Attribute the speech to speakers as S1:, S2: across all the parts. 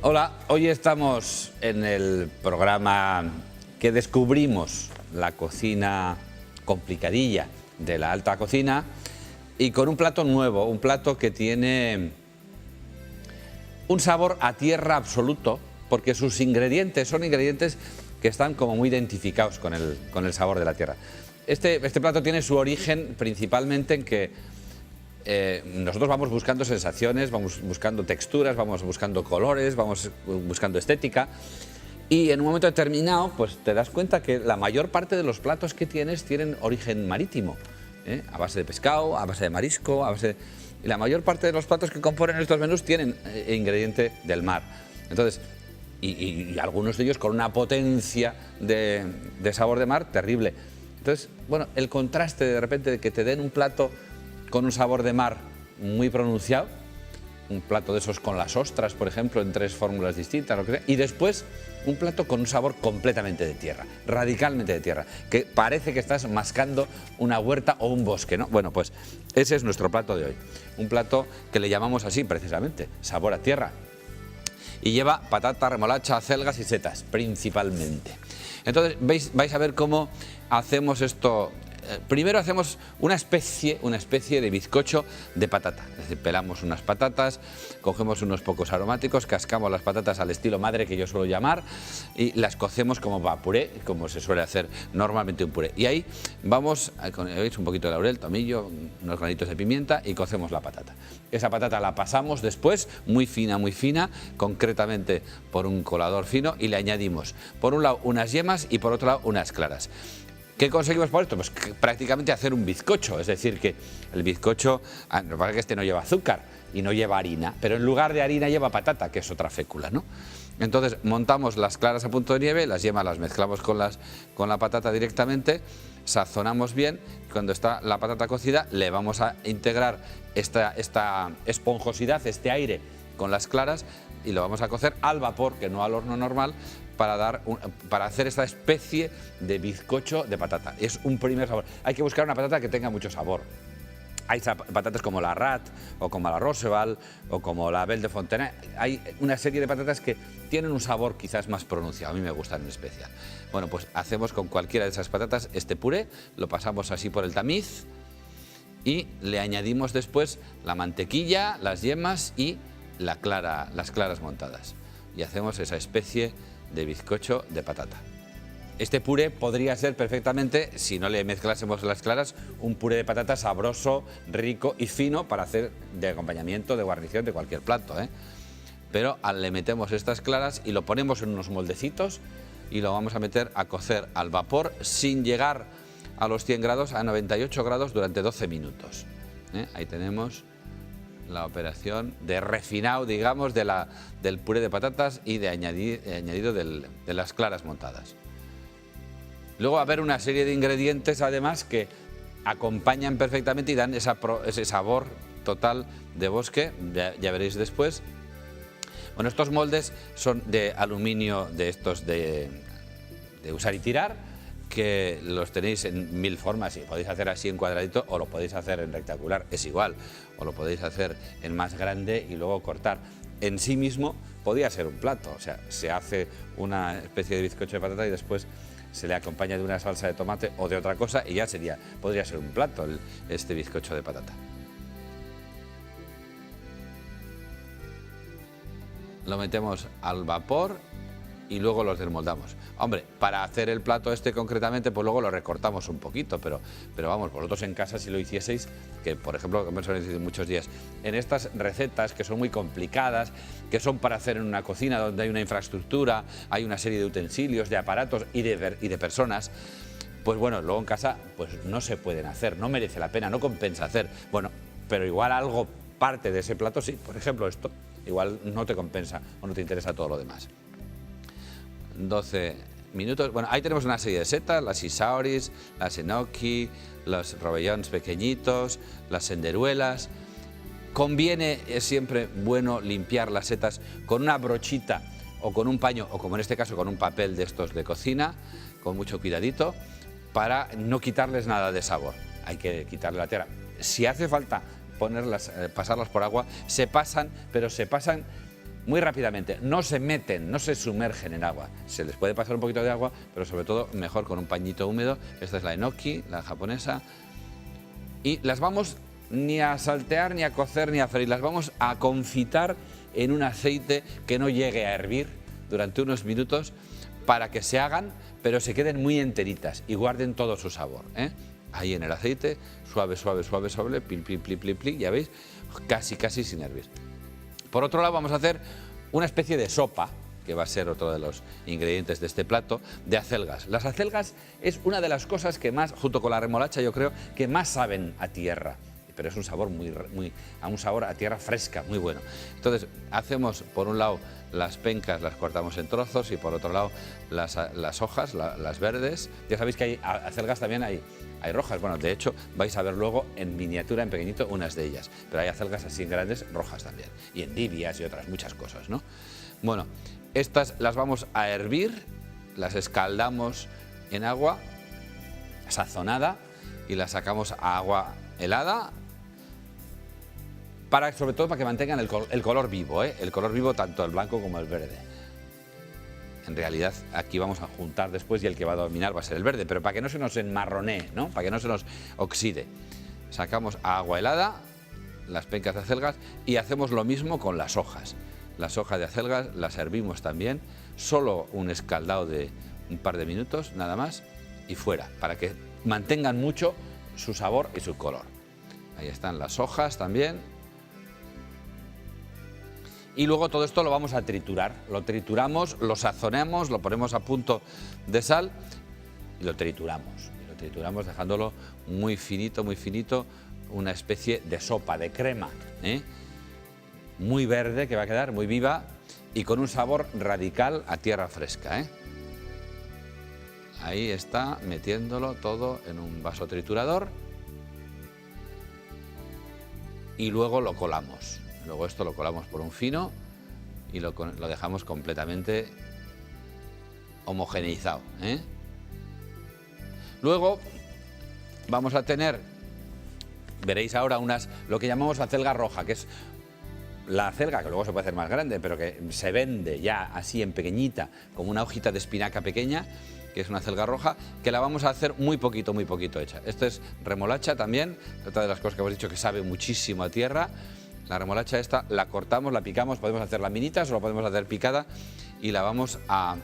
S1: Hola, hoy estamos en el programa que descubrimos la cocina complicadilla de la alta cocina y con un plato nuevo, un plato que tiene un sabor a tierra absoluto, porque sus ingredientes son ingredientes que están como muy identificados con el sabor de la tierra. Este plato tiene su origen principalmente en que nosotros vamos buscando sensaciones, vamos buscando texturas, vamos buscando colores, vamos buscando estética y en un momento determinado pues te das cuenta que la mayor parte de los platos que tienes tienen origen marítimo, a base de pescado, a base de marisco, y la mayor parte de los platos que componen estos menús tienen ingrediente del mar. Entonces, y algunos de ellos con una potencia de sabor de mar terrible. Entonces, bueno, el contraste de repente de que te den un plato con un sabor de mar muy pronunciado, un plato de esos con las ostras, por ejemplo, en 3 fórmulas distintas, lo que sea, y después un plato con un sabor completamente de tierra, radicalmente de tierra, que parece que estás mascando una huerta o un bosque, ¿no? Bueno, pues ese es nuestro plato de hoy, un plato que le llamamos así precisamente, sabor a tierra, y lleva patata, remolacha, acelgas y setas, principalmente. Entonces vais a ver cómo hacemos esto. Primero hacemos una especie de bizcocho de patata, es decir, pelamos unas patatas, cogemos unos pocos aromáticos, cascamos las patatas al estilo madre que yo suelo llamar y las cocemos como puré, como se suele hacer normalmente un puré. Y ahí vamos, ¿veis? Un poquito de laurel, tomillo, unos granitos de pimienta y cocemos la patata. Esa patata la pasamos después, muy fina, concretamente por un colador fino y le añadimos por un lado unas yemas y por otro lado unas claras. ¿Qué conseguimos por esto? Pues prácticamente hacer un bizcocho, es decir, que el bizcocho, lo que pasa es que este no lleva azúcar y no lleva harina, pero en lugar de harina lleva patata, que es otra fécula, ¿no? Entonces montamos las claras a punto de nieve, las yemas las mezclamos con la patata directamente, sazonamos bien, y cuando está la patata cocida le vamos a integrar esta esponjosidad, este aire con las claras y lo vamos a cocer al vapor, que no al horno normal, para hacer esta especie de bizcocho de patata. Es un primer sabor. Hay que buscar una patata que tenga mucho sabor. Hay patatas como la Rat, o como la Roosevelt, o como la Belle de Fontenay. Hay una serie de patatas que tienen un sabor quizás más pronunciado. A mí me gustan en especial. Bueno, pues hacemos con cualquiera de esas patatas este puré, lo pasamos así por el tamiz y le añadimos después la mantequilla, las yemas y las claras montadas. Y hacemos esa especie de bizcocho de patata. Este puré podría ser perfectamente, si no le mezclásemos las claras, un puré de patata sabroso, rico y fino para hacer de acompañamiento, de guarnición de cualquier plato, Pero le metemos estas claras y lo ponemos en unos moldecitos y lo vamos a meter a cocer al vapor sin llegar a los 100 grados, a 98 grados durante 12 minutos. Ahí tenemos la operación de refinado, digamos, del puré de patatas y de añadido de las claras montadas. Luego va a haber una serie de ingredientes, además, que acompañan perfectamente y dan ese sabor total de bosque, ya veréis después. Bueno, estos moldes son de aluminio, de estos de usar y tirar, que los tenéis en 1000 formas y podéis hacer así en cuadradito o lo podéis hacer en rectangular, es igual, o lo podéis hacer en más grande y luego cortar. En sí mismo podría ser un plato, o sea, se hace una especie de bizcocho de patata y después se le acompaña de una salsa de tomate o de otra cosa y ya podría ser un plato este bizcocho de patata. Lo metemos al vapor y luego los desmoldamos. Hombre, para hacer el plato este concretamente, pues luego lo recortamos un poquito, pero vamos, vosotros en casa si lo hicieseis, que por ejemplo, como os he dicho muchos días, en estas recetas que son muy complicadas, que son para hacer en una cocina donde hay una infraestructura, hay una serie de utensilios, de aparatos y de personas, pues bueno, luego en casa pues no se pueden hacer, no merece la pena, no compensa hacer. Bueno, pero igual algo, parte de ese plato sí, por ejemplo esto, igual no te compensa o no te interesa todo lo demás. 12 minutos. Bueno, ahí tenemos una serie de setas, las isauris, las enoki, los rovellons pequeñitos, las senderuelas. Conviene, es siempre bueno limpiar las setas con una brochita o con un paño, o como en este caso con un papel de estos de cocina, con mucho cuidadito, para no quitarles nada de sabor. Hay que quitarle la tierra. Si hace falta pasarlas por agua, se pasan, pero se pasan muy rápidamente. No se meten, no se sumergen en agua. Se les puede pasar un poquito de agua, pero sobre todo mejor con un pañito húmedo. Esta es la enoki, la japonesa. Y las vamos ni a saltear, ni a cocer, ni a freír. Las vamos a confitar en un aceite que no llegue a hervir durante unos minutos para que se hagan, pero se queden muy enteritas y guarden todo su sabor, ¿eh? Ahí en el aceite, suave, suave, suave, suave, pil, pil, pil, pil, pil, ya veis, casi, casi sin hervir. Por otro lado, vamos a hacer una especie de sopa, que va a ser otro de los ingredientes de este plato, de acelgas. Las acelgas es una de las cosas que más, junto con la remolacha, yo creo, que más saben a tierra. Pero es un sabor a un sabor a tierra fresca, muy bueno. Entonces, hacemos, por un lado, las pencas, las cortamos en trozos, y por otro lado, las hojas, las verdes. Ya sabéis que hay acelgas también, hay rojas. Bueno, de hecho, vais a ver luego en miniatura, en pequeñito, unas de ellas. Pero hay acelgas así en grandes, rojas también. Y endivias y otras muchas cosas, ¿no? Bueno, estas las vamos a hervir, las escaldamos en agua sazonada y las sacamos a agua helada, sobre todo para que mantengan el color vivo, ¿eh? El color vivo, tanto el blanco como el verde. En realidad aquí vamos a juntar después y el que va a dominar va a ser el verde, pero para que no se nos enmarronee, ¿no? Para que no se nos oxide. Sacamos a agua helada las pencas de acelgas y hacemos lo mismo con las hojas. Las hojas de acelgas las hervimos también, solo un escaldado de un par de minutos, nada más, y fuera, para que mantengan mucho su sabor y su color. Ahí están las hojas también. Y luego todo esto lo vamos a triturar. Lo trituramos, lo sazonamos, lo ponemos a punto de sal y lo trituramos. Y lo trituramos dejándolo muy finito, una especie de sopa, de crema, ¿eh? Muy verde, que va a quedar muy viva y con un sabor radical a tierra fresca, ¿eh? Ahí está, metiéndolo todo en un vaso triturador y luego lo colamos. Luego esto lo colamos por un fino y lo dejamos completamente homogeneizado, ¿eh? Luego vamos a tener, veréis ahora, lo que llamamos acelga roja, que es la acelga, que luego se puede hacer más grande, pero que se vende ya así en pequeñita, como una hojita de espinaca pequeña, que es una acelga roja, que la vamos a hacer muy poquito hecha. Esto es remolacha también, otra de las cosas que hemos dicho que sabe muchísimo a tierra. La remolacha esta la cortamos, la picamos, podemos hacerla minitas o la podemos hacer picada y la vamos a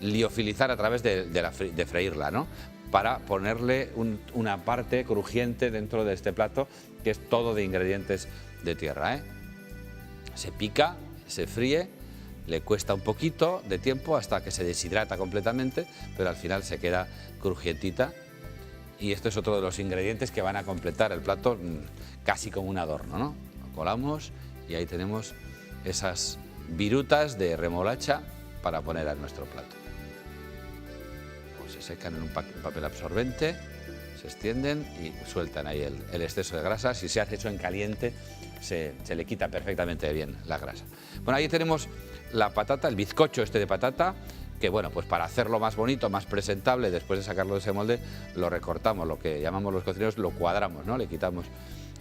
S1: liofilizar a través de freírla, ¿no? Para ponerle una parte crujiente dentro de este plato, que es todo de ingredientes de tierra, ¿eh? Se pica, se fríe, le cuesta un poquito de tiempo hasta que se deshidrata completamente, pero al final se queda crujientita. Y esto es otro de los ingredientes que van a completar el plato casi como un adorno, ¿no? Lo colamos y ahí tenemos esas virutas de remolacha para poner a nuestro plato. Pues se secan en un papel absorbente, se extienden y sueltan ahí el exceso de grasa. Si se hace eso en caliente, se le quita perfectamente bien la grasa. Bueno, ahí tenemos la patata, el bizcocho este de patata, que bueno, pues para hacerlo más bonito, más presentable, después de sacarlo de ese molde, lo recortamos, lo que llamamos los cocineros, lo cuadramos, ¿no? Le quitamos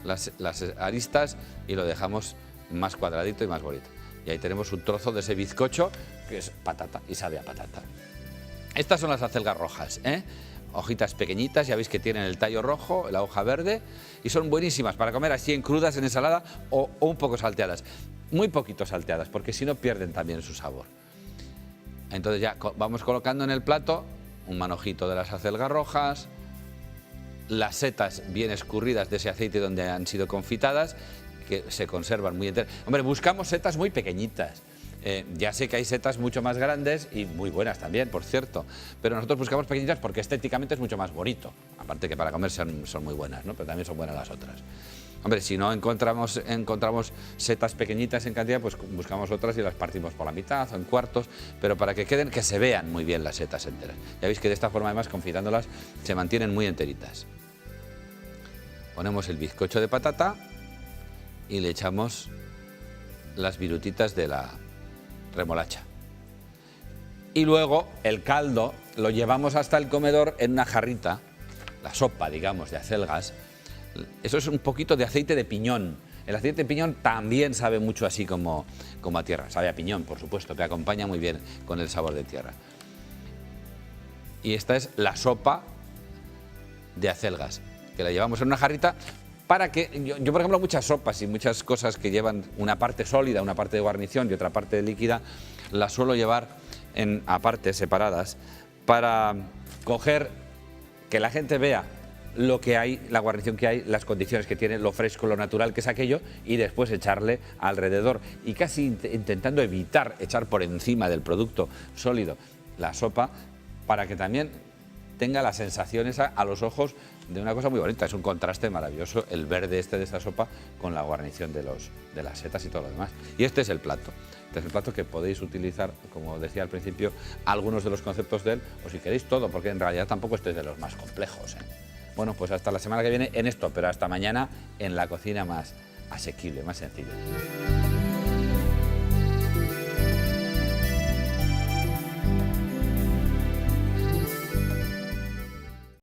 S1: las aristas y lo dejamos más cuadradito y más bonito. Y ahí tenemos un trozo de ese bizcocho que es patata y sabe a patata. Estas son las acelgas rojas, ¿eh? Hojitas pequeñitas, ya veis que tienen el tallo rojo, la hoja verde, y son buenísimas para comer así en crudas, en ensalada o un poco salteadas. Muy poquito salteadas, porque si no pierden también su sabor. Entonces ya vamos colocando en el plato un manojito de las acelgas rojas, las setas bien escurridas de ese aceite donde han sido confitadas, que se conservan muy enteras. Hombre, buscamos setas muy pequeñitas. Ya sé que hay setas mucho más grandes y muy buenas también, por cierto, pero nosotros buscamos pequeñitas porque estéticamente es mucho más bonito. Aparte que para comer son muy buenas, ¿no? Pero también son buenas las otras. Hombre, si no encontramos setas pequeñitas en cantidad, pues buscamos otras y las partimos por la mitad o en cuartos, pero para que queden, que se vean muy bien las setas enteras. Ya veis que de esta forma, además, confitándolas, se mantienen muy enteritas. Ponemos el bizcocho de patata y le echamos las virutitas de la remolacha. Y luego el caldo lo llevamos hasta el comedor en una jarrita, la sopa, digamos, de acelgas. Eso es un poquito de aceite de piñón. El aceite de piñón también sabe mucho así como a tierra. Sabe a piñón, por supuesto, que acompaña muy bien con el sabor de tierra. Y esta es la sopa de acelgas, que la llevamos en una jarrita para que... Yo, por ejemplo, muchas sopas y muchas cosas que llevan una parte sólida, una parte de guarnición y otra parte líquida, las suelo llevar a partes separadas para coger, que la gente vea lo que hay, la guarnición que hay, las condiciones que tiene, lo fresco, lo natural que es aquello, y después echarle alrededor. Y casi intentando evitar echar por encima del producto sólido la sopa, para que también tenga la sensación esa a los ojos de una cosa muy bonita. Es un contraste maravilloso el verde este de esta sopa con la guarnición de las setas y todo lo demás. Y este es el plato. Este es el plato que podéis utilizar, como decía al principio, algunos de los conceptos de él, o si queréis todo, porque en realidad tampoco este es de los más complejos, ¿eh? Bueno, pues hasta la semana que viene en esto, pero hasta mañana en la cocina más asequible, más sencilla.